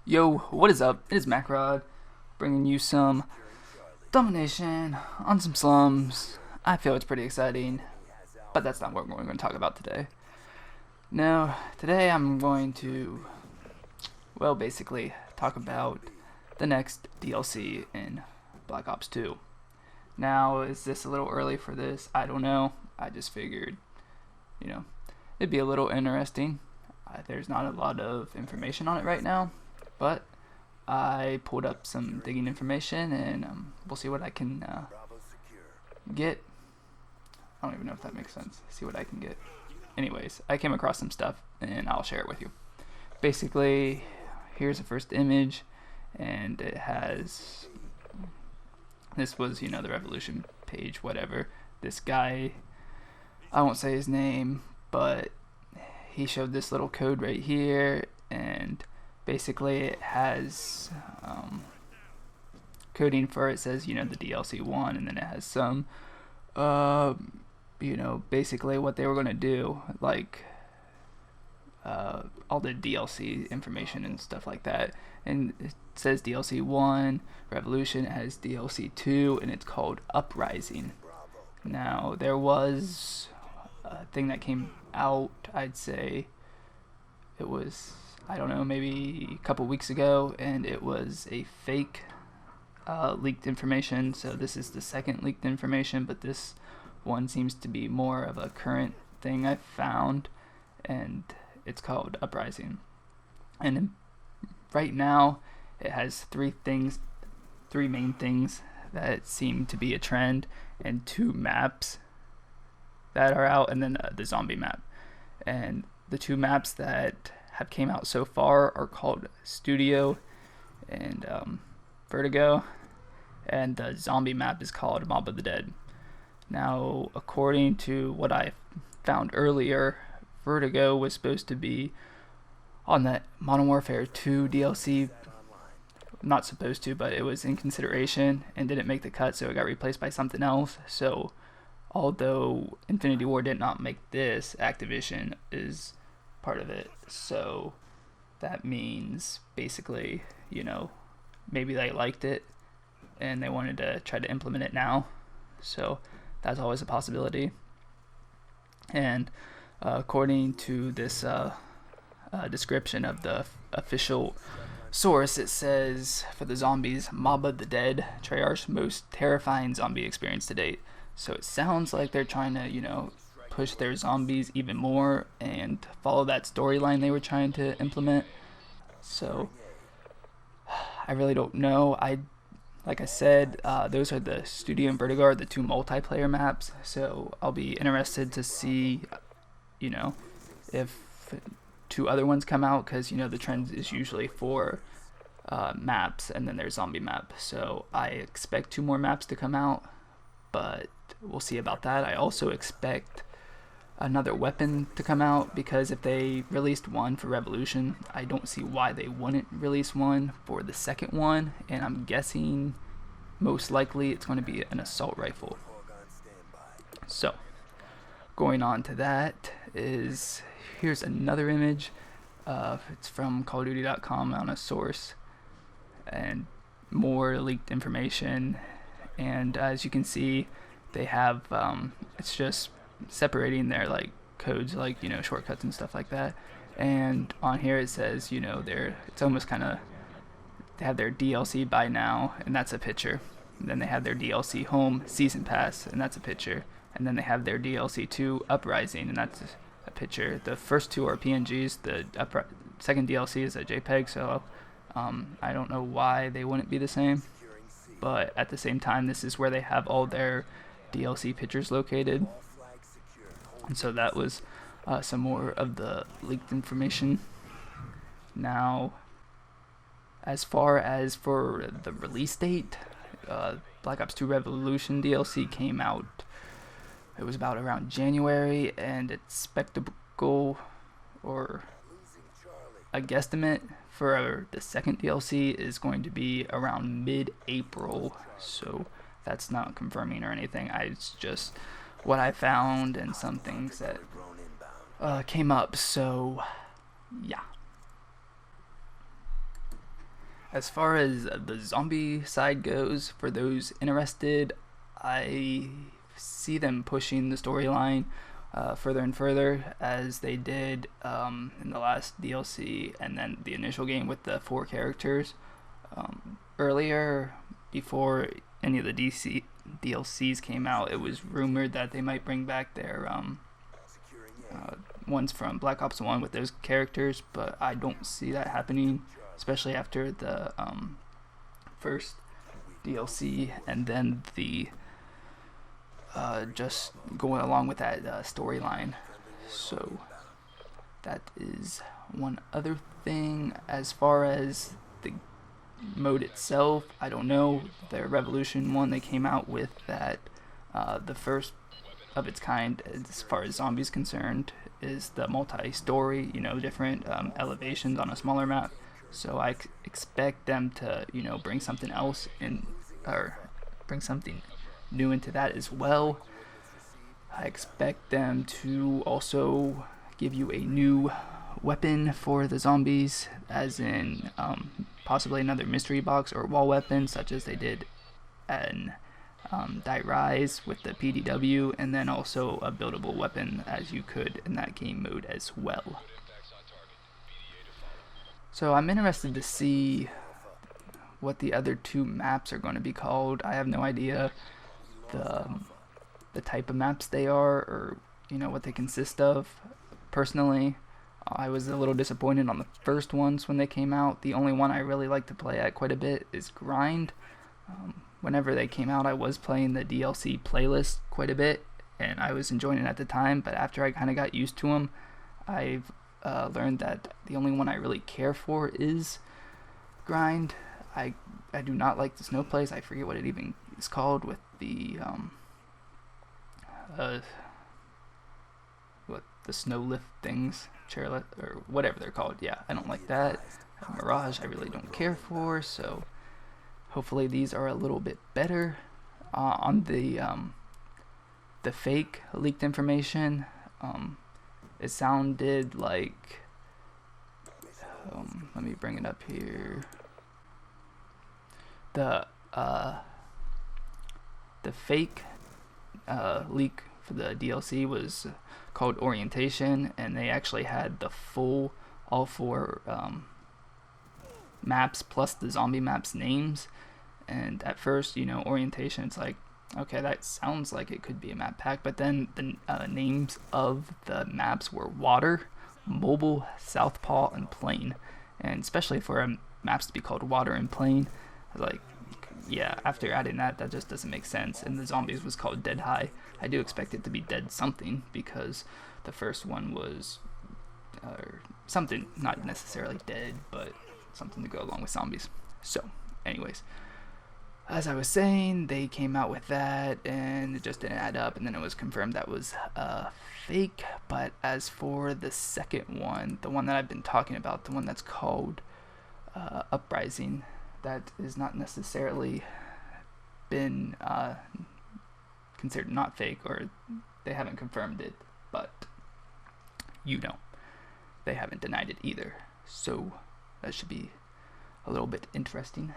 Yo, what is up? It is Macrod, bringing you some domination on some slums. I feel it's pretty exciting, but that's not what we're going to talk about today. No, today I'm going to, well, basically talk about the next DLC in Black Ops 2. Now, is this a little early for this? I don't know. I just figured, you know, it'd be a little interesting. There's not a lot of information on it right now, but I pulled up some digging information and we'll see what I can get. I don't even know if that makes sense. See what I can get. Anyways, I came across some stuff and I'll share it with you. Basically, here's the first image, and it has, this was, the Revolution page, whatever. This guy, I won't say his name, but he showed this little code right here, and basically it has coding for it. Says the DLC 1, and then it has some basically what they were going to do, like all the DLC information and stuff like that. And it says DLC 1 Revolution. It has DLC 2, and it's called Uprising. Now, there was a thing that came out, I'd say it was, I don't know, maybe a couple weeks ago, and it was a fake leaked information. So this is the second leaked information, but this one seems to be more of a current thing I found, and it's called Uprising. And right now it has three main things that seem to be a trend, and two maps that are out, and then the zombie map. And the two maps that have came out so far are called Studio and Vertigo, and the zombie map is called Mob of the Dead. Now, according to what I found earlier, Vertigo was supposed to be on that Modern Warfare 2 DLC. Not supposed to, but it was in consideration and didn't make the cut, so it got replaced by something else. So although Infinity Ward did not make this, Activision is part of it. So that means basically, maybe they liked it and they wanted to try to implement it now. So that's always a possibility. And according to this description of the official source, it says, for the zombies, Mob of the Dead, Treyarch's most terrifying zombie experience to date. So it sounds like they're trying to, push their zombies even more and follow that storyline they were trying to implement. So I really don't know. Like I said, those are the Studio and Vertigo are the two multiplayer maps. So I'll be interested to see, if two other ones come out, because the trend is usually for maps, and then there's zombie map. So I expect two more maps to come out, but we'll see about that. I also expect another weapon to come out, because if they released one for Revolution, I don't see why they wouldn't release one for the second one, and I'm guessing most likely it's going to be an assault rifle. So going on to that is, here's another image. It's from CallOfDuty.com on a source, and more leaked information. And as you can see, they have it's just separating their codes, shortcuts and stuff like that. And on here it says, it's almost kind of, they have their DLC Buy Now, and that's a picture. And then they have their DLC Home Season Pass, and that's a picture. And then they have their DLC 2 Uprising, and that's a picture. The first two are PNGs. The second DLC is a JPEG, so I don't know why they wouldn't be the same. But at the same time, this is where they have all their DLC pictures located. And so that was some more of the leaked information. Now, as far as for the release date, Black Ops 2 Revolution DLC came out, it was about around January, and its spectacle, or a guesstimate for the second DLC, is going to be around mid-April. So that's not confirming or anything. It's just what I found and some things that came up. So yeah. As far as the zombie side goes, for those interested, I see them pushing the storyline further and further, as they did in the last DLC and then the initial game with the 4 characters. Earlier, before any of the DLCs came out, it was rumored that they might bring back their ones from Black Ops 1 with those characters, but I don't see that happening, especially after the first DLC and then the just going along with that storyline. So that is one other thing. As far as the mode itself, I don't know. The Revolution one they came out with, that the first of its kind as far as zombies concerned, is the multi-story, different elevations on a smaller map. So I expect them to, bring something else in, or bring something new into that as well. I expect them to also give you a new weapon for the zombies, as in possibly another mystery box or wall weapon, such as they did in Die Rise with the PDW, and then also a buildable weapon as you could in that game mode as well. So I'm interested to see what the other 2 maps are going to be called. I have no idea the type of maps they are, or what they consist of. Personally, I was a little disappointed on the first ones when they came out. The only one I really like to play at quite a bit is Grind. Whenever they came out, I was playing the DLC playlist quite a bit, and I was enjoying it at the time, but after I kind of got used to them, I've learned that the only one I really care for is Grind. I do not like the snow place. I forget what it even is called, with the the snow lift things, chairlift, or whatever they're called. Yeah, I don't like that. Mirage I really don't care for, so hopefully these are a little bit better. On the fake leaked information, it sounded like, let me bring it up here. The fake leak for the DLC was called Orientation, and they actually had the full, all 4 maps plus the zombie maps names. And at first, Orientation, it's like, okay, that sounds like it could be a map pack, but then the names of the maps were Water, Mobile, Southpaw, and Plain. And especially for maps to be called Water and Plain, like, yeah, after adding that just doesn't make sense. And the zombies was called Dead High. I do expect it to be Dead something, because the first one was something, not necessarily dead, but something to go along with zombies. So, anyways, as I was saying, they came out with that, and it just didn't add up, and then it was confirmed that was fake. But as for the second one, the one that I've been talking about, the one that's called Uprising, that is not necessarily been considered not fake, or they haven't confirmed it, but they haven't denied it either. So that should be a little bit interesting.